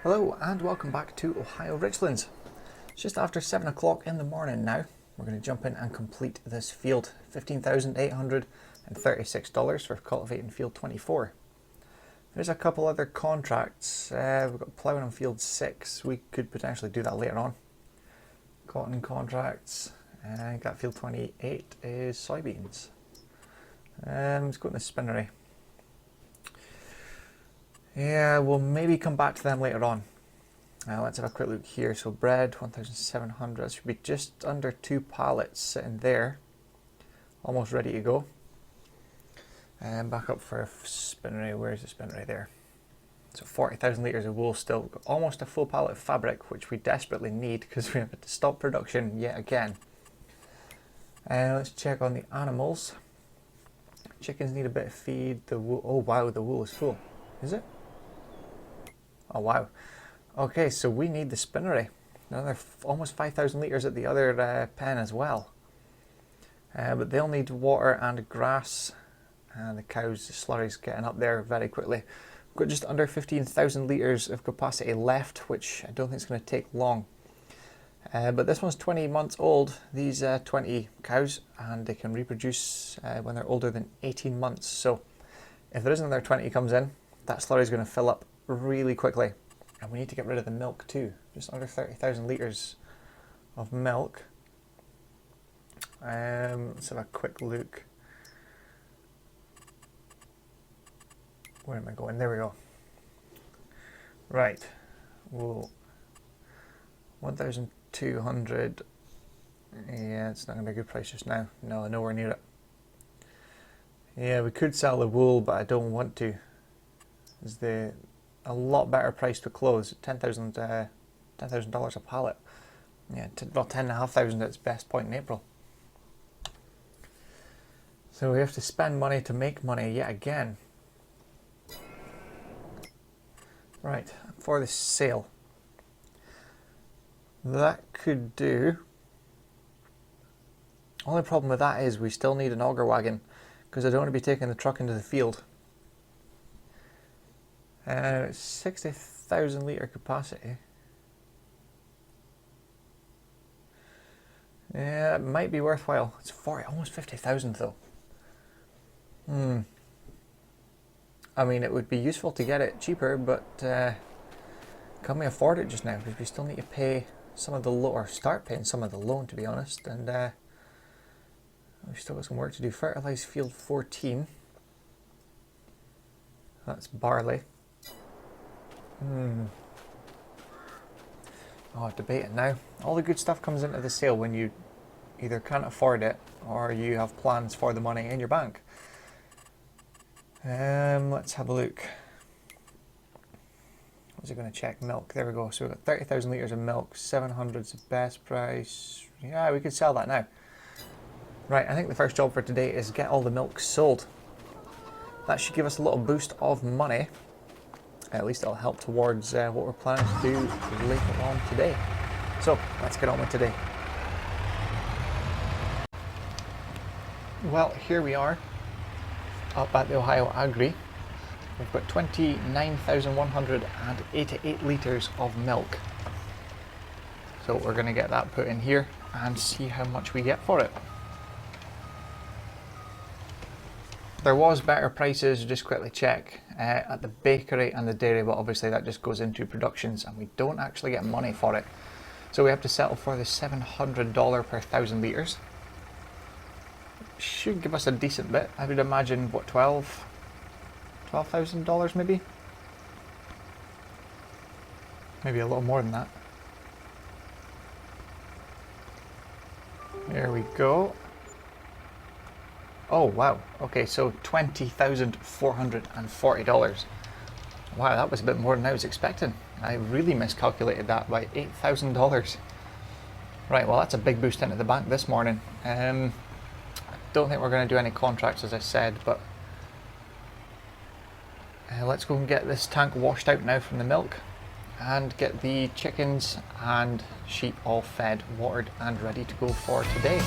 Hello and welcome back to Ohio Richlands. It's just after 7 o'clock in the morning now. We're going to jump in and complete this field. $15,836 for cultivating field 24. There's a couple other contracts. We've got ploughing on field 6. We could potentially do that later on. Cotton contracts. Got field 28 is soybeans. Let's go to the spinnery. Yeah, we'll maybe come back to them later on. Let's have a quick look here. So bread, 1,700. That should be just under 2 pallets sitting there. Almost ready to go. And back up for spinnery. Where's the spinnery there? So 40,000 litres of wool still. Got almost a full pallet of fabric, which we desperately need because we have to stop production yet again. Let's check on the animals. Chickens need a bit of feed. The wool. Oh wow, the wool is full. Is it? Oh wow. Okay, so we need the spinnery. Another almost 5,000 litres at the other pen as well. But they'll need water and grass. And the cows, the slurry's getting up there very quickly. We've got just under 15,000 litres of capacity left, which I don't think is going to take long. But this one's 20 months old, these 20 cows, and they can reproduce when they're older than 18 months. So if there is another 20 comes in, that slurry is going to fill up really quickly. And we need to get rid of the milk too. Just under 30,000 litres of milk. Let's have a quick look. Where am I going? There we go. Right. Whoa. 1,200. Yeah, it's not going to be a good price just now. No, nowhere near it. Yeah, we could sell the wool, but I don't want to. It's a lot better price to close. $10,000 a pallet. Yeah, well, 10,500 at its best point in April. So we have to spend money to make money yet again. Right, for the sale. That could do. Only problem with that is we still need an auger wagon because I don't want to be taking the truck into the field. 60,000 litre capacity. Yeah, it might be worthwhile. It's 40, almost 50,000 though. I mean, it would be useful to get it cheaper, but can we afford it just now? Because we still need to pay some of the loan, or start paying some of the loan, to be honest. And we've still got some work to do. Fertilise field 14. That's barley. Oh, debating now. All the good stuff comes into the sale when you either can't afford it or you have plans for the money in your bank. Let's have a look. Was it going to check milk? There we go. So we've got 30,000 litres of milk. 700 is the best price. Yeah, we could sell that now. Right, I think the first job for today is get all the milk sold. That should give us a little boost of money. At least it'll help towards what we're planning to do later on today. So let's get on with today. Well, here we are up at the Ohio Agri. We've got 29,188 litres of milk. So we're going to get that put in here and see how much we get for it. There was better prices, just quickly check, at the bakery and the dairy, but obviously that just goes into productions and we don't actually get money for it. So we have to settle for the $700 per 1,000 litres. Should give us a decent bit. I would imagine, what, $12,000 maybe? Maybe a little more than that. There we go. Oh wow, okay, so $20,440. Wow, that was a bit more than I was expecting. I really miscalculated that by $8,000. Right, well that's a big boost into the bank this morning. I don't think we're going to do any contracts as I said, but let's go and get this tank washed out now from the milk and get the chickens and sheep all fed, watered and ready to go for today.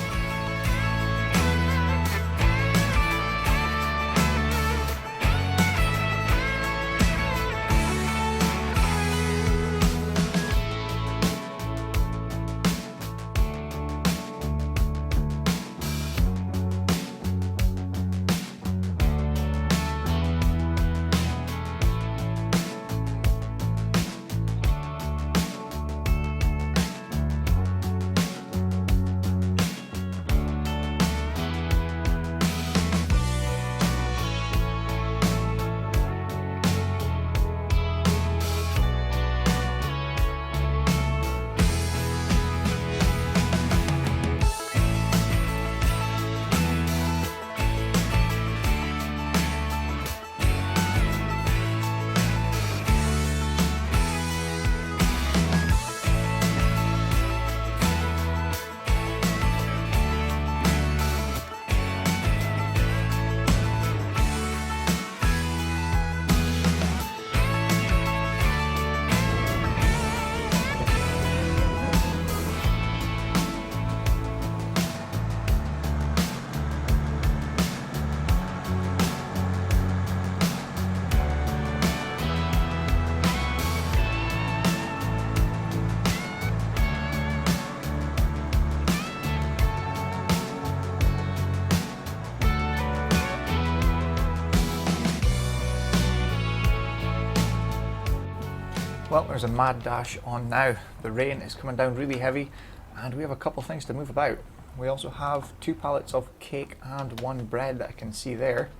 Well, there's a mad dash on now. The rain is coming down really heavy and we have a couple things to move about. We also have 2 pallets of cake and 1 bread that I can see there.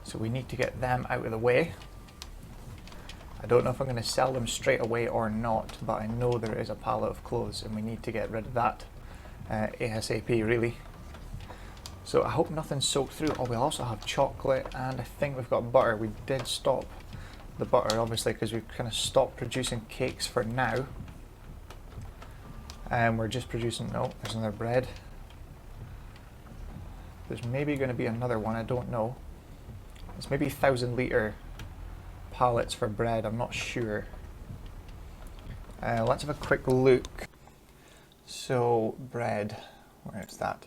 So we need to get them out of the way. I don't know if I'm going to sell them straight away or not, but I know there is a pallet of clothes and we need to get rid of that ASAP really. So I hope nothing's soaked through. Oh, we also have chocolate and I think we've got butter. We did stop the butter obviously because we've kind of stopped producing cakes for now. And we're just producing, no, there's another bread. There's maybe going to be another one, I don't know. It's maybe 1,000 litre pallets for bread, I'm not sure. Let's have a quick look. So bread, where is that?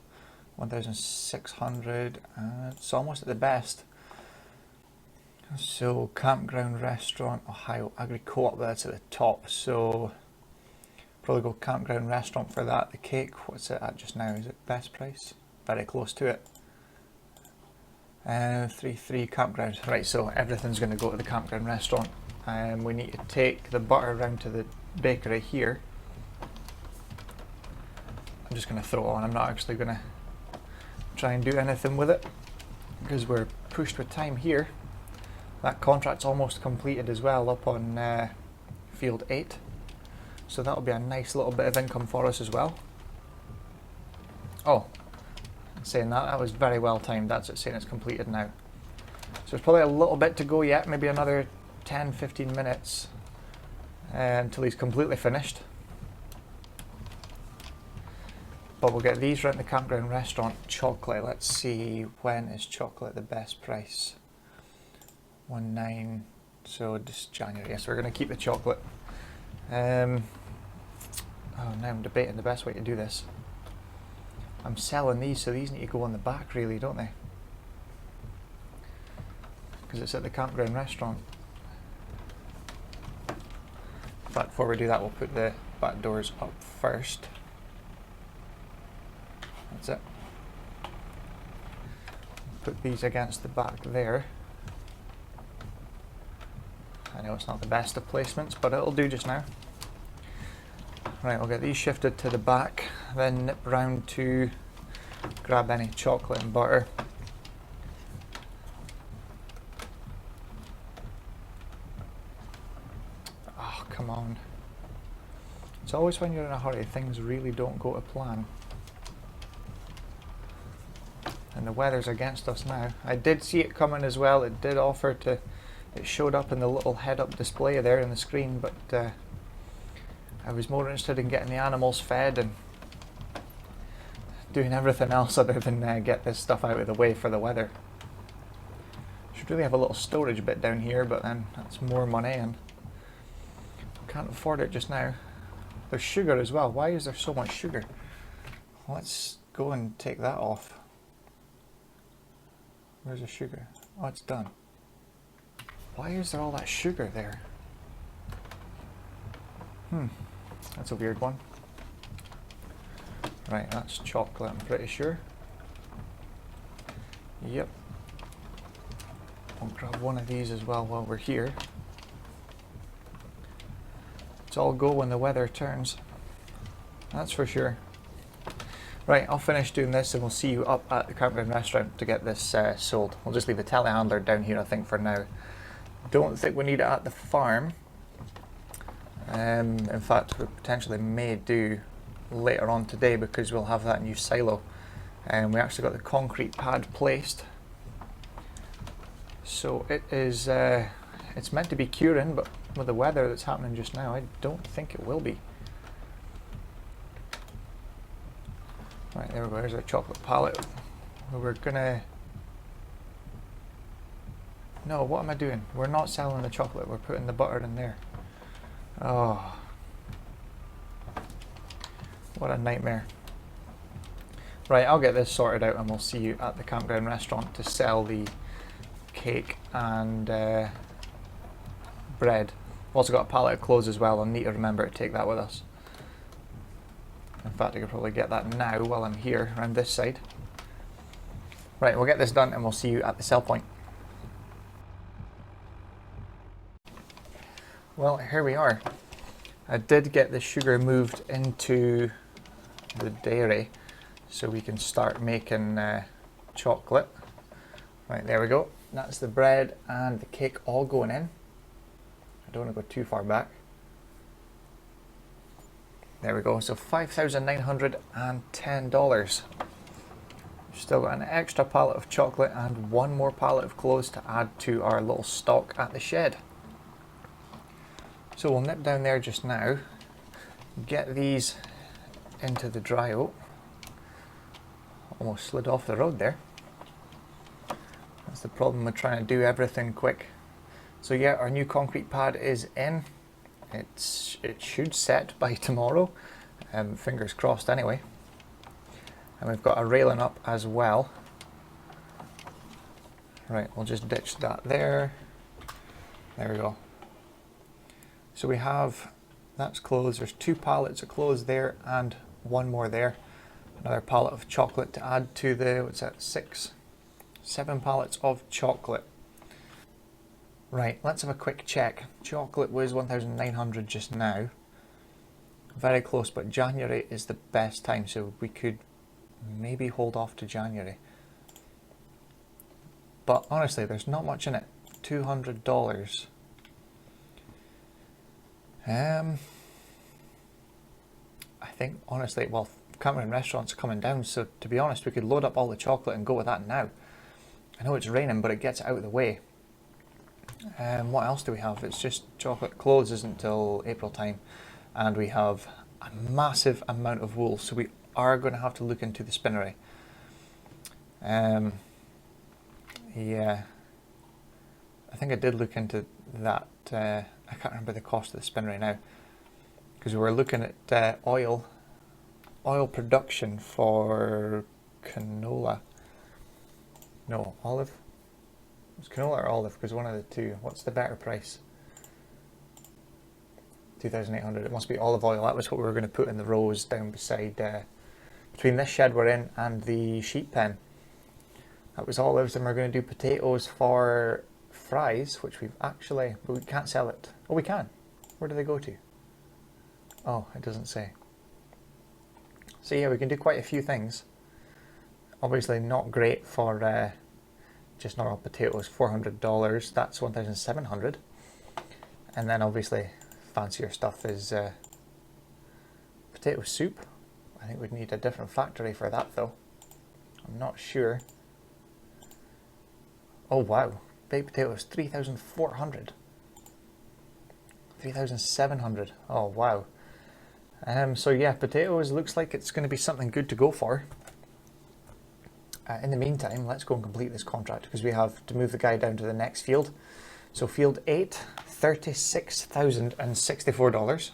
1,600, it's almost at the best. So campground restaurant, Ohio Agri Co-op, that's at the top. So probably go campground restaurant for that. The cake, what's it at just now? Is it best price? Very close to it. 3 campground. Right, so everything's going to go to the campground restaurant. We need to take the butter around to the bakery here. I'm just going to throw it on. I'm not actually going to try and do anything with it because we're pushed with time here. That contract's almost completed as well up on field 8. So that'll be a nice little bit of income for us as well. Oh, saying that was very well timed. That's it saying it's completed now. So there's probably a little bit to go yet, maybe another 10-15 minutes until he's completely finished. But we'll get these around the campground restaurant. Chocolate, let's see, when is chocolate the best price? 1.9, so just January. Yes, we're going to keep the chocolate. Oh, now I'm debating the best way to do this. I'm selling these, so these need to go on the back really, don't they? Because it's at the campground restaurant. In fact, before we do that, we'll put the back doors up first. That's it. Put these against the back there. I know it's not the best of placements, but it'll do just now. Right, we'll get these shifted to the back, then nip round to grab any chocolate and butter. Oh, come on. It's always when you're in a hurry, things really don't go to plan. And the weather's against us now. I did see it coming as well. It did offer to, it showed up in the little head-up display there in the screen, but I was more interested in getting the animals fed and doing everything else other than get this stuff out of the way for the weather. Should really have a little storage bit down here, but then that's more money and can't afford it just now. There's sugar as well. Why is there so much sugar? Let's go and take that off. Where's the sugar? Oh, it's done. Why is there all that sugar there? That's a weird one. Right, that's chocolate, I'm pretty sure. Yep. I'll grab one of these as well while we're here. It's all go when the weather turns. That's for sure. Right, I'll finish doing this and we'll see you up at the campground restaurant to get this sold. We'll just leave the telehandler down here, I think, for now. Don't think we need it at the farm. In fact, we potentially may do later on today because we'll have that new silo. And we actually got the concrete pad placed. So it is, it's meant to be curing, but with the weather that's happening just now, I don't think it will be. Right, there we go, there's our chocolate pallet. We're gonna... No, what am I doing? We're not selling the chocolate, we're putting the butter in there. Oh. What a nightmare. Right, I'll get this sorted out and we'll see you at the campground restaurant to sell the cake and bread. We've also got a pallet of clothes as well. I'll need to remember to take that with us. In fact, I could probably get that now while I'm here around this side. Right, we'll get this done and we'll see you at the sell point. Well, here we are. I did get the sugar moved into the dairy so we can start making chocolate. Right, there we go. That's the bread and the cake all going in. I don't want to go too far back. There we go, so $5,910. Still got an extra pallet of chocolate and one more pallet of clothes to add to our little stock at the shed. So we'll nip down there just now, get these into the dry oat. Almost slid off the road there. That's the problem with trying to do everything quick. So yeah, our new concrete pad is in. It should set by tomorrow, fingers crossed anyway. And we've got a railing up as well. Right, we'll just ditch that there. There we go. So we have, that's clothes, there's 2 pallets of clothes there and one more there. Another pallet of chocolate to add to the, what's that, 7 pallets of chocolate. Right, let's have a quick check. Chocolate was 1,900 just now. Very close, but January is the best time, so we could maybe hold off to January. But honestly, there's not much in it. $200. I think, honestly, well, Cameron restaurants are coming down, so to be honest, we could load up all the chocolate and go with that now. I know it's raining, but it gets it out of the way. What else do we have? It's just chocolate. Clothes isn't till April time, and we have a massive amount of wool, so we are going to have to look into the spinnery. Yeah, I think I did look into that. I can't remember the cost of the spinnery now, because we were looking at oil production for canola. No, olive. It's canola or olive, because one of the two. What's the better price? 2,800. It must be olive oil. That was what we were going to put in the rows down beside, between this shed we're in and the sheep pen. That was olives, and we're going to do potatoes for fries, which we've actually, but we can't sell it. Oh, we can. Where do they go to? Oh, it doesn't say. So yeah, we can do quite a few things. Obviously not great for just normal potatoes. $400, that's 1,700. And then obviously fancier stuff is potato soup. I think we'd need a different factory for that though. I'm not sure. Oh wow, baked potatoes, 3,400. 3,700. Oh wow. So yeah, potatoes looks like it's going to be something good to go for. In the meantime, let's go and complete this contract, because we have to move the guy down to the next field. So field 8, $36,064.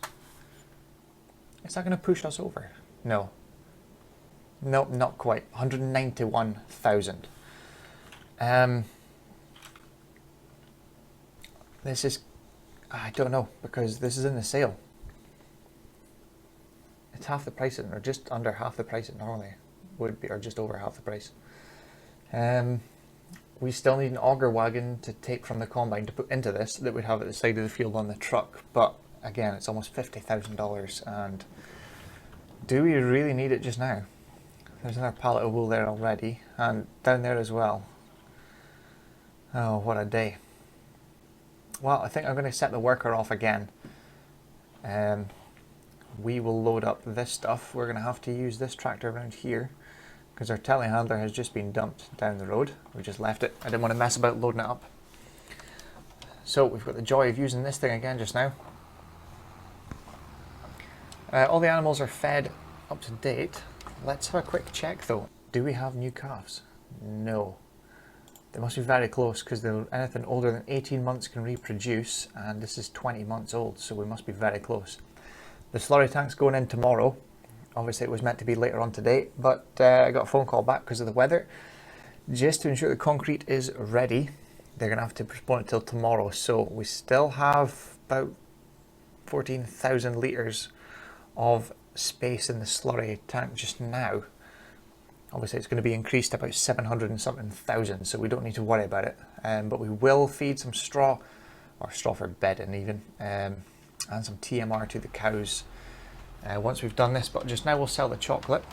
Is that going to push us over? No. Nope, not quite. 191,000. This is, I don't know, because this is in the sale. It's half the price, or just under half the price it normally would be, or just over half the price. We still need an auger wagon to take from the combine to put into this that we'd have at the side of the field on the truck, but again, it's almost $50,000, and do we really need it just now? There's another pallet of wool there already, and down there as well. Oh, what a day. Well, I think I'm going to set the worker off again. We will load up this stuff. We're going to have to use this tractor around here, because our telehandler has just been dumped down the road. We just left it. I didn't want to mess about loading it up. So we've got the joy of using this thing again just now. All the animals are fed up to date. Let's have a quick check though. Do we have new calves? No. They must be very close, because anything older than 18 months can reproduce, and this is 20 months old, so we must be very close. The slurry tank's going in tomorrow. Obviously it was meant to be later on today, but I got a phone call back because of the weather. Just to ensure the concrete is ready, they're going to have to postpone it till tomorrow. So we still have about 14,000 litres of space in the slurry tank just now. Obviously it's going to be increased to about 700 and something thousand, so we don't need to worry about it. But we will feed some straw or straw for bedding even, and some TMR to the cows once we've done this. But just now we'll sell the chocolate,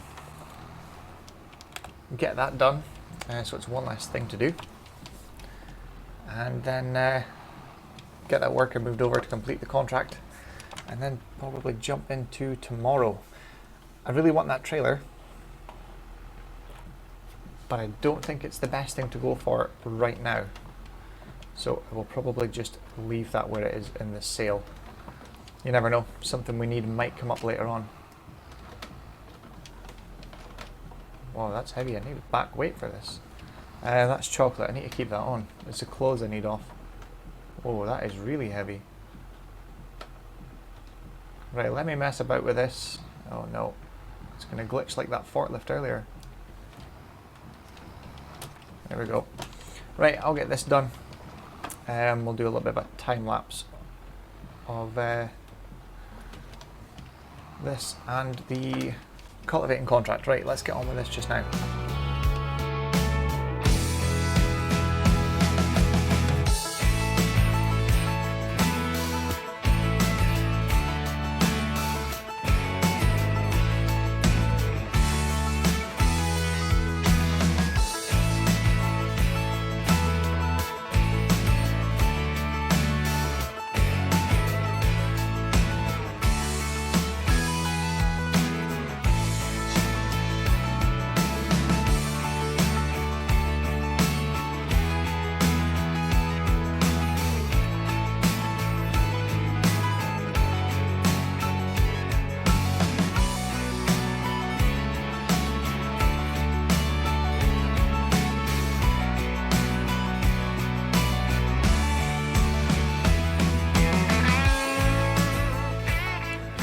get that done, so it's one less thing to do, and then get that worker moved over to complete the contract, and then probably jump into tomorrow. I really want that trailer, but I don't think it's the best thing to go for right now. So I will probably just leave that where it is in the sale. You never know, something we need might come up later on. Wow, that's heavy. I need a back weight for this. That's chocolate. I need to keep that on. It's the clothes I need off. Oh, that is really heavy. Right, let me mess about with this. Oh no, it's going to glitch like that forklift earlier. There we go. Right, I'll get this done. We'll do a little bit of a time lapse of this and the cultivating contract. Right, let's get on with this just now.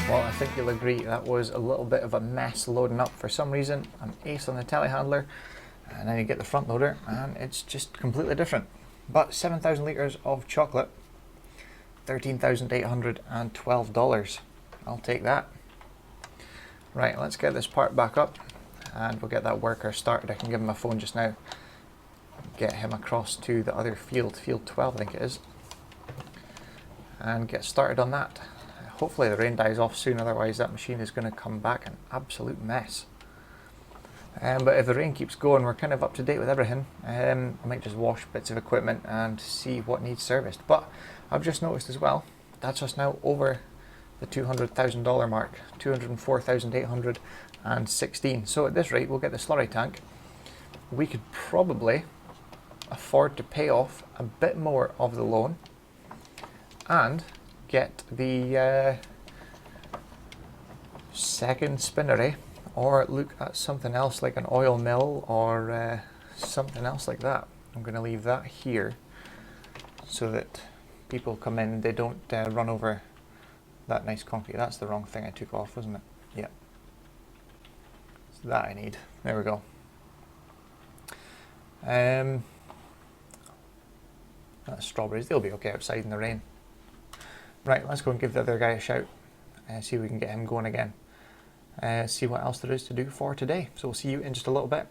Well, I think you'll agree that was a little bit of a mess loading up. For some reason, I'm ace on the telehandler, and then you get the front loader, and it's just completely different. But 7,000 litres of chocolate, $13,812. I'll take that. Right, let's get this part back up, and we'll get that worker started. I can give him a phone just now, get him across to the other field, field 12 I think it is, and get started on that. Hopefully the rain dies off soon, otherwise that machine is going to come back an absolute mess. But if the rain keeps going, we're kind of up to date with everything. I might just wash bits of equipment and see what needs serviced. But I've just noticed as well, that's us now over the $200,000 mark, 204,816. So at this rate, we'll get the slurry tank. We could probably afford to pay off a bit more of the loan and get the second spinnery, or look at something else like an oil mill or something else like that. I'm going to leave that here so that people come in, they don't run over that nice concrete. That's the wrong thing I took off, wasn't it? Yeah. It's that I need. There we go. That's strawberries. They'll be okay outside in the rain. Right, let's go and give the other guy a shout, see if we can get him going again, see what else there is to do for today. So we'll see you in just a little bit.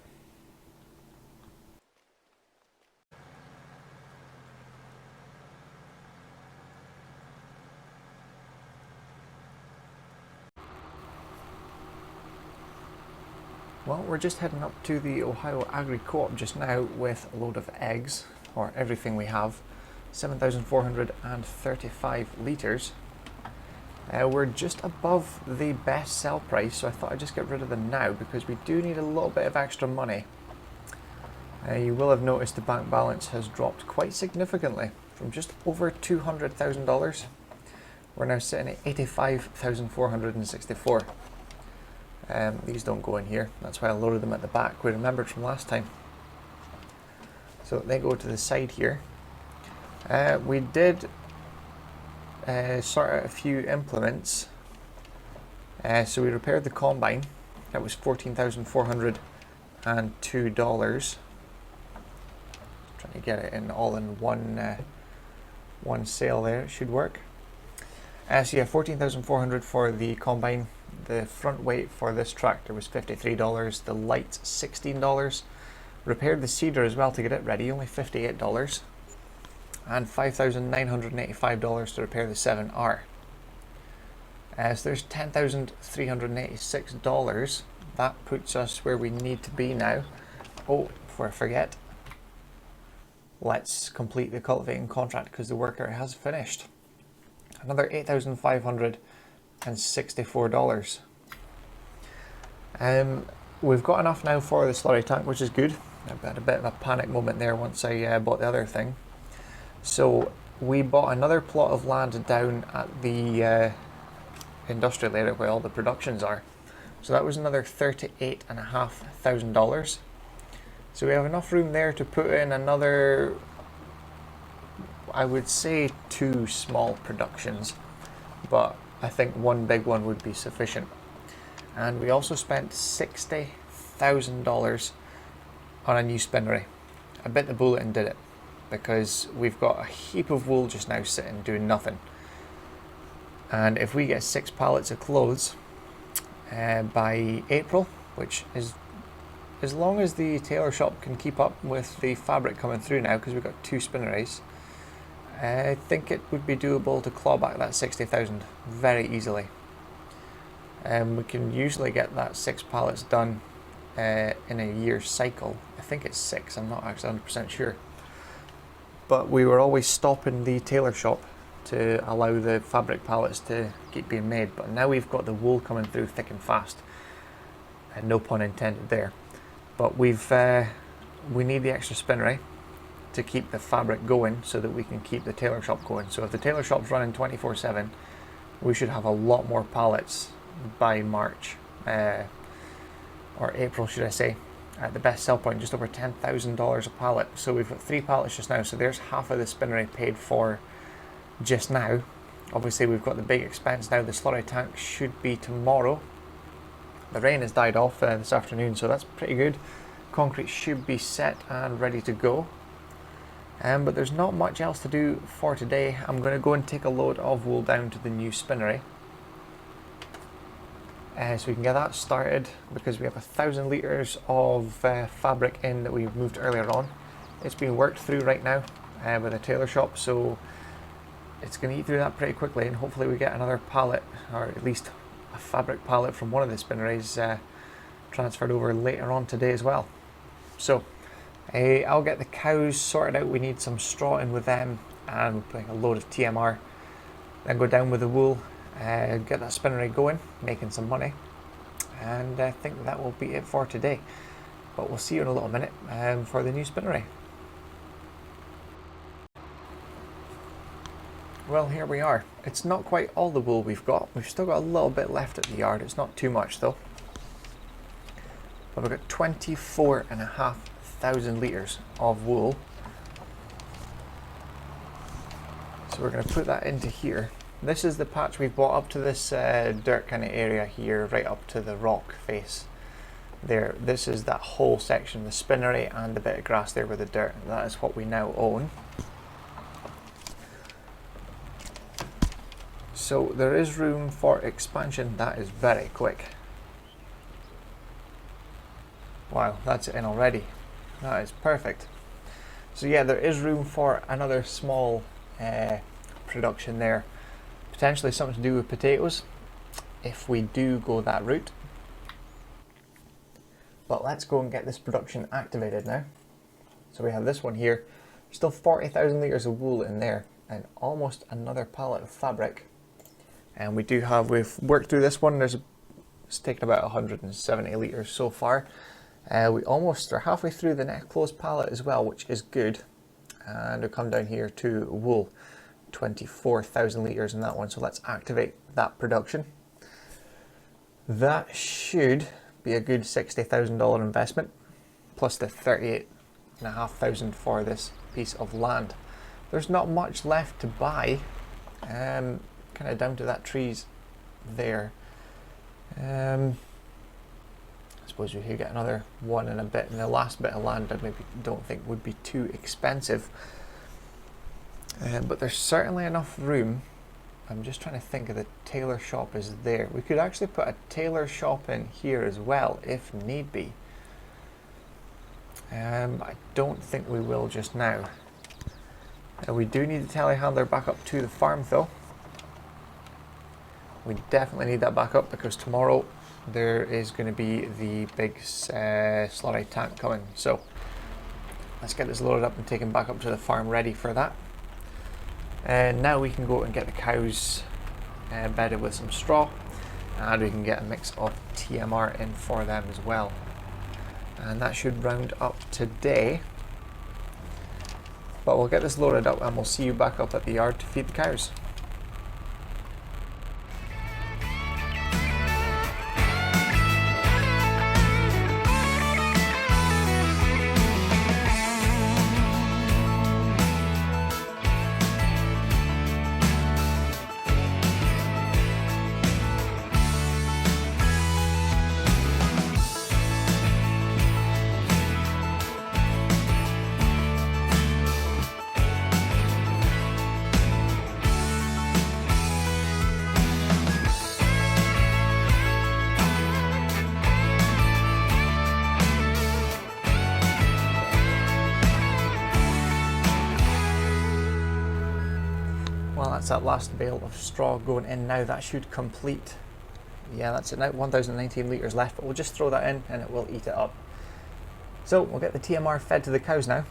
Well, we're just heading up to the Ohio Agri Co-op just now with a load of eggs, or everything we have. 7,435 litres. We're just above the best sell price, so I thought I'd just get rid of them now because we do need a little bit of extra money. You will have noticed the bank balance has dropped quite significantly from just over $200,000. We're now sitting at 85,464. These don't go in here, that's why I loaded them at the back. We remembered from last time. So they go to the side here. We did sort out a few implements. So we repaired the combine. That was $14,402. Trying to get it in all in one sale there. It should work. So yeah, $14,400 for the combine. The front weight for this tractor was $53. The lights $16. Repaired the seeder as well to get it ready, only $58. and $5,985 to repair the 7R. So there's $10,386. That puts us where we need to be now. Oh, before I forget, let's complete the cultivating contract because the worker has finished. Another $8,564. We've got enough now for the slurry tank, which is good. I had a bit of a panic moment there once I bought the other thing. So we bought another plot of land down at the industrial area where all the productions are. So that was another $38,500. So we have enough room there to put in another, I would say 2 small productions, but I think one big one would be sufficient. And we also spent $60,000 on a new spinnery. I bit the bullet and did it because we've got a heap of wool just now sitting doing nothing. And if we get 6 pallets of clothes by April, which is as long as the tailor shop can keep up with the fabric coming through now, because we've got 2 spinneries, I think it would be doable to claw back that 60,000 very easily. We can usually get that 6 pallets done in a year's cycle. I think it's 6, I'm not actually 100% sure. But we were always stopping the tailor shop to allow the fabric pallets to keep being made. But now we've got the wool coming through thick and fast. And no pun intended there. But we need the extra spinnery to keep the fabric going so that we can keep the tailor shop going. So if the tailor shop's running 24/7, we should have a lot more pallets by March, or April should I say, at the best sell point, just over $10,000 a pallet. So we've got 3 pallets just now, so there's half of the spinnery paid for just now. Obviously we've got the big expense now. The slurry tank should be tomorrow. The rain has died off this afternoon, so that's pretty good. Concrete should be set and ready to go. But there's not much else to do for today. I'm going to go and take a load of wool down to the new spinnery. So we can get that started because we have 1,000 litres of fabric in that we moved earlier on. It's being worked through right now with a tailor shop, so it's going to eat through that pretty quickly, and hopefully we get another pallet, or at least a fabric pallet from one of the spinneries transferred over later on today as well. So I'll get the cows sorted out. We need some straw in with them, and we're putting a load of TMR, then go down with the wool, get that spinnery going, making some money, and I think that will be it for today. But we'll see you in a little minute for the new spinnery. Well, here we are. It's not quite all the wool we've got. We've still got a little bit left at the yard. It's not too much though. But we've got 24,500 litres of wool. So we're going to put that into here. This is the patch we've brought up to this dirt kind of area here, right up to the rock face there. This is that whole section, the spinnery and the bit of grass there with the dirt. That is what we now own. So there is room for expansion. That is very quick. Wow, that's it in already. That is perfect. So yeah, there is room for another small production there. Potentially something to do with potatoes, if we do go that route. But let's go and get this production activated now. So we have this one here. Still 40,000 litres of wool in there, and almost another pallet of fabric. And we've worked through this one. It's taken about 170 litres so far. We almost are halfway through the next closed pallet as well, which is good. And we'll come down here to wool, 24,000 litres in that one. So let's activate that production. That should be a good $60,000 investment, plus the 38,500 for this piece of land. There's not much left to buy. Kind of down to that trees there. I suppose we could get another one in a bit, and the last bit of land I maybe don't think would be too expensive. But there's certainly enough room. I'm just trying to think of the tailor shop is there. We could actually put a tailor shop in here as well if need be. I don't think we will just now. We do need the telehandler back up to the farm though. We definitely need that back up because tomorrow there is going to be the big slurry tank coming. So let's get this loaded up and taken back up to the farm ready for that. And now we can go and get the cows bedded with some straw, and we can get a mix of TMR in for them as well. And that should round up today. But we'll get this loaded up and we'll see you back up at the yard to feed the cows. Well, that's that last bale of straw going in now. That should complete. Yeah, that's it now. 1,019 litres left, but we'll just throw that in and it will eat it up. So we'll get the TMR fed to the cows now.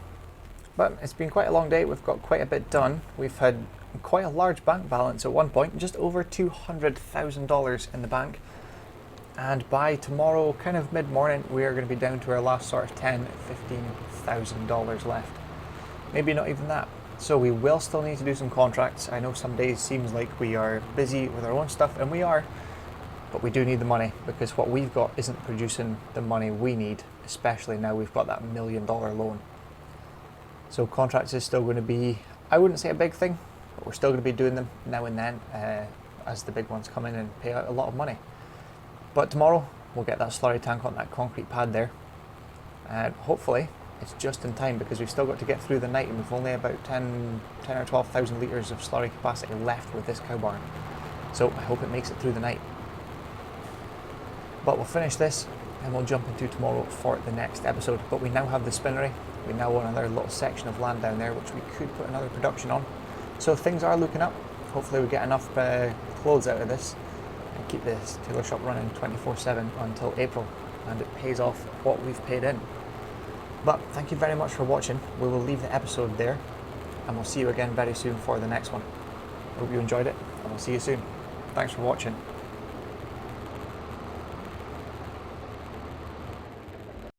But it's been quite a long day. We've got quite a bit done. We've had quite a large bank balance at one point, just over $200,000 in the bank. And by tomorrow, kind of mid-morning, we are going to be down to our last sort of $10,000–$15,000 left. Maybe not even that. So we will still need to do some contracts. I know some days seems like we are busy with our own stuff, and we are, but we do need the money because what we've got isn't producing the money we need, especially now we've got that $1 million loan. So contracts is still going to be, I wouldn't say a big thing, but we're still going to be doing them now and then as the big ones come in and pay out a lot of money. But tomorrow we'll get that slurry tank on that concrete pad there, and hopefully it's just in time because we've still got to get through the night and we've only about 10 or 12,000 litres of slurry capacity left with this cow barn. So I hope it makes it through the night. But we'll finish this and we'll jump into tomorrow for the next episode. But we now have the spinnery. We now own another little section of land down there which we could put another production on. So things are looking up. Hopefully we get enough clothes out of this and keep this tailor shop running 24/7 until April, and it pays off what we've paid in. But thank you very much for watching. We will leave the episode there and we'll see you again very soon for the next one. Hope you enjoyed it and we'll see you soon. Thanks for watching.